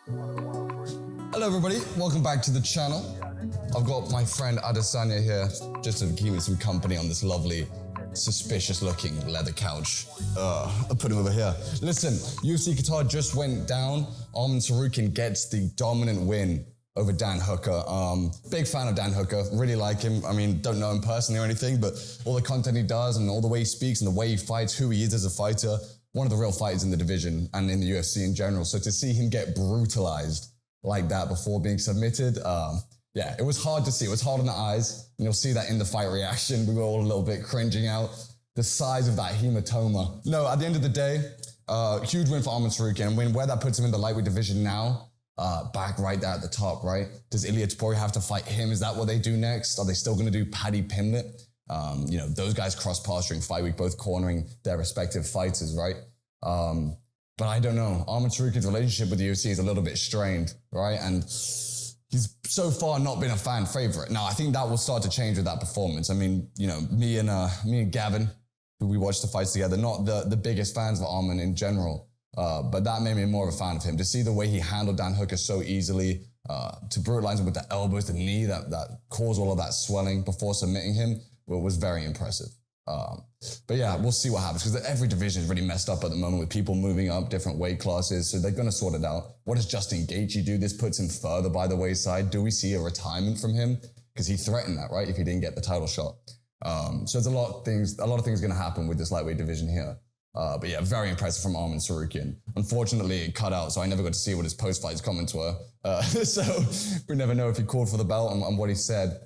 Hello everybody, welcome back to the channel. I've got my friend Adesanya here, just to keep me some company on this lovely, suspicious looking leather couch. I'll put him over here. Listen, UFC Qatar just went down. Arman Tsarukyan gets the dominant win over Dan Hooker. Big fan of Dan Hooker, really like him. I mean, don't know him personally or anything, but all the content he does and all the way he speaks and the way he fights, who he is as a fighter, one of the real fighters in the division and in the UFC in general. So to see him get brutalized like that before being submitted, yeah, it was hard to see. It was hard on the eyes. And you'll see that in the fight reaction. We were all a little bit cringing out. The size of that hematoma. No, at the end of the day, huge win for Arman Tsarukyan. Where that puts him in the lightweight division now, back right there at the top, right? Does Ilia Topuria have to fight him? Is that what they do next? Are they still going to do Paddy Pimblett? You know, those guys cross paths during fight week, both cornering their respective fighters, right? But I don't know. Arman Tsarukyan's relationship with the UFC is a little bit strained, right? And he's so far not been a fan favorite. Now, I think that will start to change with that performance. I mean, you know, me and Gavin, who we watched the fights together, not the biggest fans of Arman in general, but that made me more of a fan of him. To see the way he handled Dan Hooker so easily, to brutalize him with the elbows, the knee that caused all of that swelling before submitting him, was very impressive. But yeah, we'll see what happens, because every division is really messed up at the moment with people moving up different weight classes, so they're going to sort it out. What does Justin Gaethje do? This puts him further by the wayside. Do we see a retirement from him? Because he threatened that, right, if he didn't get the title shot. So there's a lot of things going to happen with this lightweight division here. But yeah, very impressive from Arman Tsarukyan. Unfortunately, it cut out, so I never got to see what his post-fight comments were. So we never know if he called for the belt and what he said.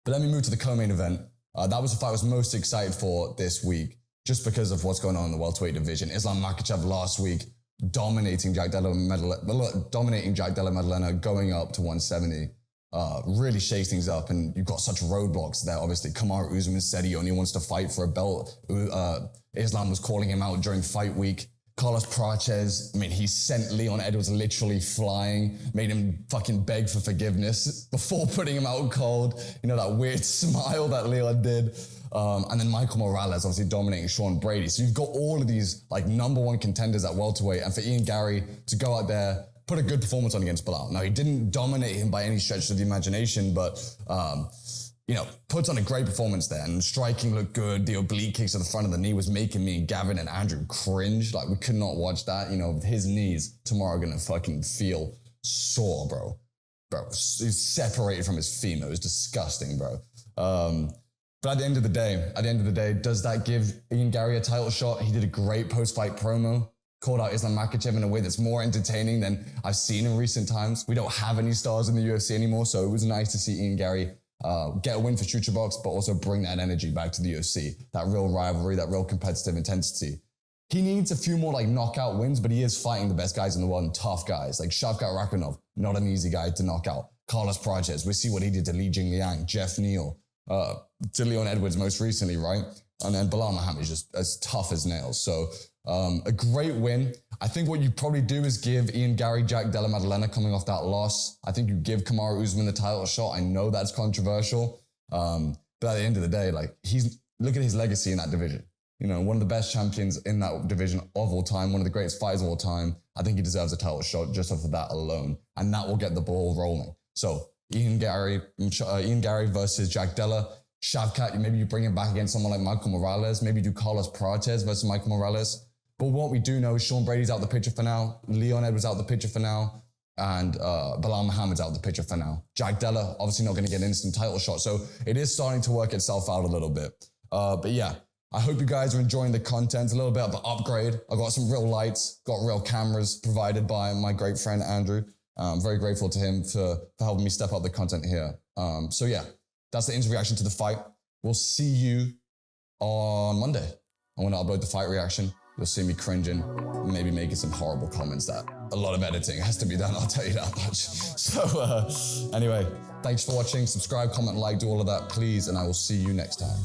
But let me move to the co-main event. That was the fight I was most excited for this week, just because of what's going on in the welterweight division. Islam Makhachev last week dominating Jack Della Maddalena, going up to 170. Really shakes things up, and you've got such roadblocks there. Obviously, Kamaru Usman said he only wants to fight for a belt. Islam was calling him out during fight week. Carlos Prates, I mean, he sent Leon Edwards literally flying, made him fucking beg for forgiveness before putting him out cold. You know, that weird smile that Leon did. And then Michael Morales obviously dominating Sean Brady. So you've got all of these like #1 contenders at welterweight, and for Ian Garry to go out there, put a good performance on against Belal. Now, he didn't dominate him by any stretch of the imagination, but you know, puts on a great performance there, and striking looked good. The oblique kicks to the front of the knee was making me and Gavin and Andrew cringe. Like, we could not watch that. You know, his knees tomorrow are gonna fucking feel sore, bro. Bro, he's separated from his femur. It was disgusting, bro. But at the end of the day, does that give Ian Garry a title shot? He did a great post-fight promo, called out Islam Makhachev in a way that's more entertaining than I've seen in recent times. We don't have any stars in the UFC anymore, so it was nice to see Ian Garry get a win for Future Box, but also bring that energy back to the UFC, that real rivalry, that real competitive intensity. He needs a few more like knockout wins, but he is fighting the best guys in the world and tough guys. Like Shavkat Rakhmonov, not an easy guy to knock out. Carlos Prates, we see what he did to Li Jingliang, Jeff Neal, to Leon Edwards most recently, right? And then Belal Muhammad is just as tough as nails. So a great win. I think what you probably do is give Ian Garry, Jack Della Maddalena coming off that loss. I think you give Kamaru Usman the title shot. I know that's controversial. But at the end of the day, like, look at his legacy in that division. You know, one of the best champions in that division of all time, one of the greatest fighters of all time. I think he deserves a title shot just off of that alone. And that will get the ball rolling. So Ian Garry versus Jack Della. Shavkat, maybe you bring him back against someone like Michael Morales. Maybe do Carlos Prates versus Michael Morales. But what we do know is Sean Brady's out the picture for now. Leon Edwards out the picture for now. And Belal Muhammad's out the picture for now. Jack Della, obviously not going to get an instant title shot. So it is starting to work itself out a little bit. But yeah, I hope you guys are enjoying the content. A little bit of an upgrade. I got some real lights, got real cameras provided by my great friend Andrew. I'm very grateful to him for helping me step up the content here. So yeah, that's the instant reaction to the fight. We'll see you on Monday. I'm going to upload the fight reaction. You'll see me cringing, maybe making some horrible comments that a lot of editing has to be done, I'll tell you that much. So anyway, thanks for watching. Subscribe, comment, like, do all of that, please, and I will see you next time.